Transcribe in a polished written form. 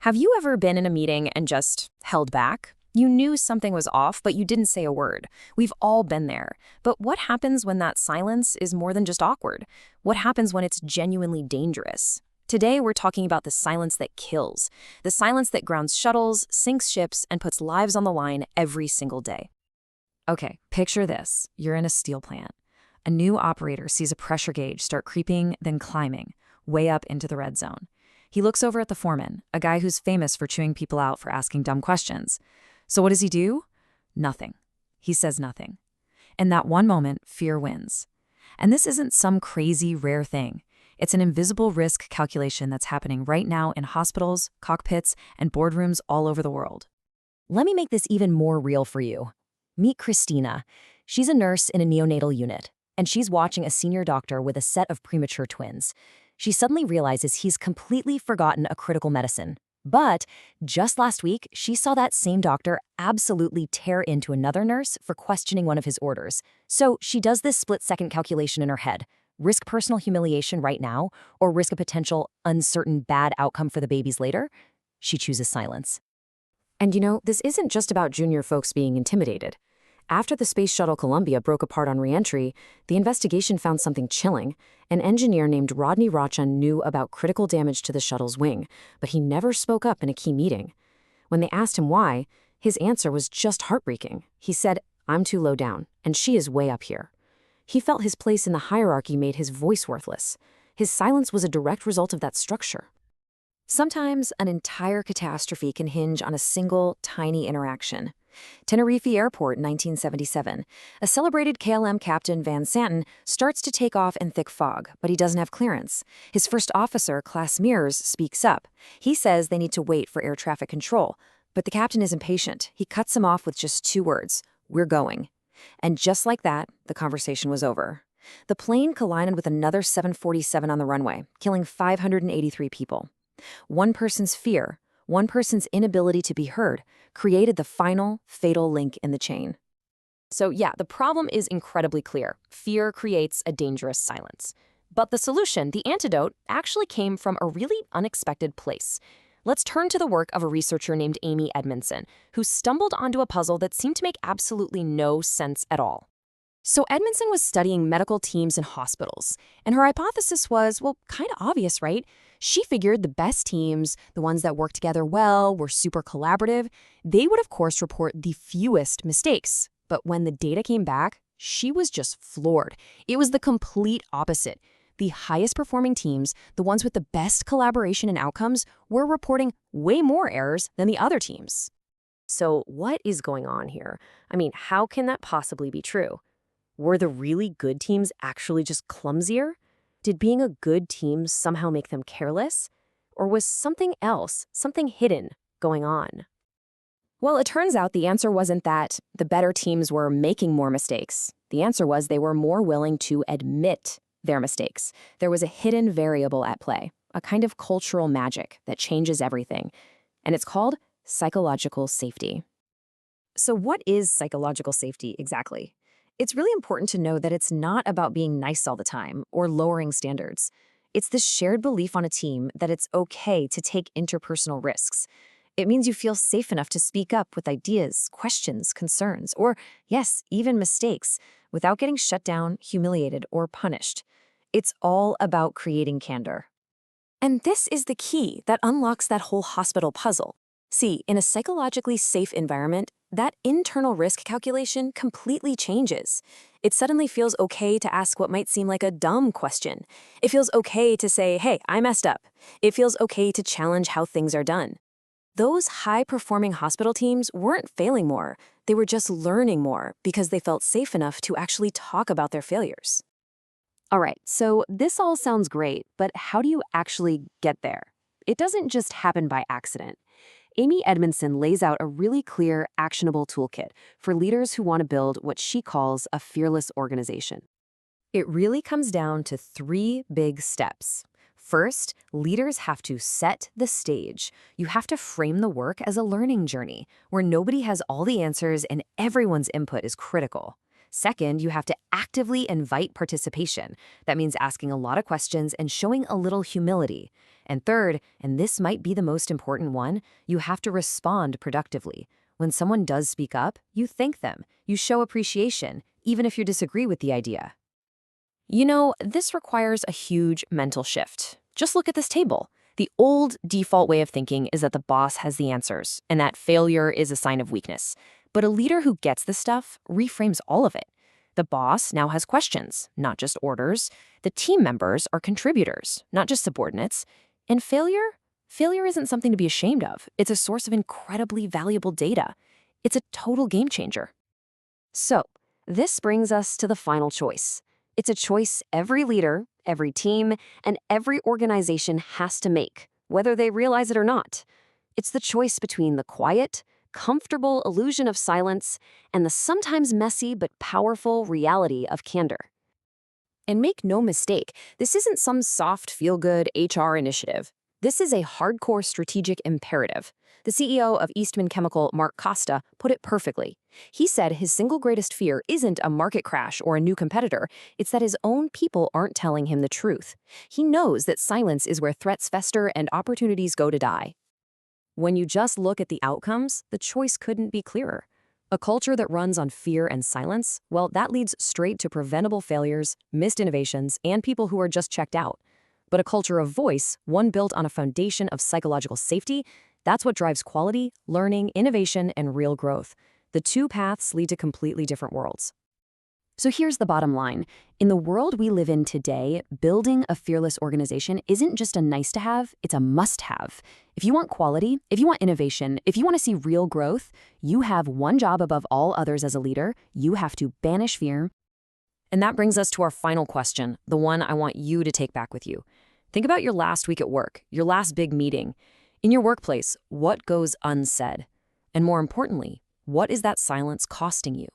Have you ever been in a meeting and just held back? You knew something was off, but you didn't say a word. We've all been there. But what happens when that silence is more than just awkward? What happens when it's genuinely dangerous? Today, we're talking about the silence that kills, the silence that grounds shuttles, sinks ships, and puts lives on the line every single day. Okay, picture this. You're in a steel plant. A new operator sees a pressure gauge start creeping, then climbing, way up into the red zone. He looks over at the foreman, a guy who's famous for chewing people out for asking dumb questions. So what does he do? Nothing. He says nothing. In that one moment, fear wins. And this isn't some crazy, rare thing. It's an invisible risk calculation that's happening right now in hospitals, cockpits, and boardrooms all over the world. Let me make this even more real for you. Meet Christina. She's a nurse in a neonatal unit, and she's watching a senior doctor with a set of premature twins. She suddenly realizes he's completely forgotten a critical medicine. But just last week, she saw that same doctor absolutely tear into another nurse for questioning one of his orders. So she does this split-second calculation in her head. Risk personal humiliation right now, or risk a potential uncertain bad outcome for the babies later? She chooses silence. And this isn't just about junior folks being intimidated. After the Space Shuttle Columbia broke apart on re-entry, the investigation found something chilling. An engineer named Rodney Rochon knew about critical damage to the shuttle's wing, but he never spoke up in a key meeting. When they asked him why, his answer was just heartbreaking. He said, "I'm too low down, and she is way up here." He felt his place in the hierarchy made his voice worthless. His silence was a direct result of that structure. Sometimes an entire catastrophe can hinge on a single, tiny interaction. Tenerife Airport in 1977. A celebrated KLM captain, Van Santen, starts to take off in thick fog, but he doesn't have clearance. His first officer, Klaas Mears, speaks up. He says they need to wait for air traffic control, but the captain is impatient. He cuts him off with just 2 words, "We're going." And just like that, the conversation was over. The plane collided with another 747 on the runway, killing 583 people. One person's fear, one person's inability to be heard, created the final, fatal link in the chain. So yeah, the problem is incredibly clear. Fear creates a dangerous silence. But the solution, the antidote, actually came from a really unexpected place. Let's turn to the work of a researcher named Amy Edmondson, who stumbled onto a puzzle that seemed to make absolutely no sense at all. So Edmondson was studying medical teams in hospitals, and her hypothesis was, well, kind of obvious, right? She figured the best teams, the ones that worked together well, were super collaborative, they would of course report the fewest mistakes. But when the data came back, she was just floored. It was the complete opposite. The highest performing teams, the ones with the best collaboration and outcomes, were reporting way more errors than the other teams. So what is going on here? I mean, how can that possibly be true? Were the really good teams actually just clumsier? Did being a good team somehow make them careless? Or was something else, something hidden, going on? Well, it turns out the answer wasn't that the better teams were making more mistakes. The answer was they were more willing to admit their mistakes. There was a hidden variable at play, a kind of cultural magic that changes everything. And it's called psychological safety. So what is psychological safety exactly? It's really important to know that it's not about being nice all the time or lowering standards. It's this shared belief on a team that it's okay to take interpersonal risks. It means you feel safe enough to speak up with ideas, questions, concerns, or, yes, even mistakes, without getting shut down, humiliated, or punished. It's all about creating candor. And this is the key that unlocks that whole hospital puzzle. See, in a psychologically safe environment, that internal risk calculation completely changes. It suddenly feels okay to ask what might seem like a dumb question. It feels okay to say, "Hey, I messed up." It feels okay to challenge how things are done. Those high-performing hospital teams weren't failing more. They were just learning more because they felt safe enough to actually talk about their failures. All right, so this all sounds great, but how do you actually get there? It doesn't just happen by accident. Amy Edmondson lays out a really clear, actionable toolkit for leaders who want to build what she calls a fearless organization. It really comes down to 3 big steps. First, leaders have to set the stage. You have to frame the work as a learning journey, where nobody has all the answers and everyone's input is critical. Second, you have to actively invite participation. That means asking a lot of questions and showing a little humility. And third, and this might be the most important one, you have to respond productively. When someone does speak up, you thank them. You show appreciation, even if you disagree with the idea. You know, this requires a huge mental shift. Just look at this table. The old default way of thinking is that the boss has the answers, and that failure is a sign of weakness. But a leader who gets this stuff reframes all of it. The boss now has questions, not just orders. The team members are contributors, not just subordinates. And failure isn't something to be ashamed of. It's a source of incredibly valuable data. It's a total game changer. So, this brings us to the final choice. It's a choice every leader, every team, and every organization has to make, whether they realize it or not. It's the choice between the quiet, comfortable illusion of silence and the sometimes messy but powerful reality of candor. And make no mistake, this isn't some soft, feel-good HR initiative. This is a hardcore strategic imperative. The CEO of Eastman Chemical, Mark Costa, put it perfectly. He said his single greatest fear isn't a market crash or a new competitor, it's that his own people aren't telling him the truth. He knows that silence is where threats fester and opportunities go to die. When you just look at the outcomes, the choice couldn't be clearer. A culture that runs on fear and silence, well, that leads straight to preventable failures, missed innovations, and people who are just checked out. But a culture of voice, one built on a foundation of psychological safety, that's what drives quality, learning, innovation, and real growth. The two paths lead to completely different worlds. So here's the bottom line. In the world we live in today, building a fearless organization isn't just a nice-to-have, it's a must-have. If you want quality, if you want innovation, if you want to see real growth, you have one job above all others as a leader. You have to banish fear. And that brings us to our final question, the one I want you to take back with you. Think about your last week at work, your last big meeting. In your workplace, what goes unsaid? And more importantly, what is that silence costing you?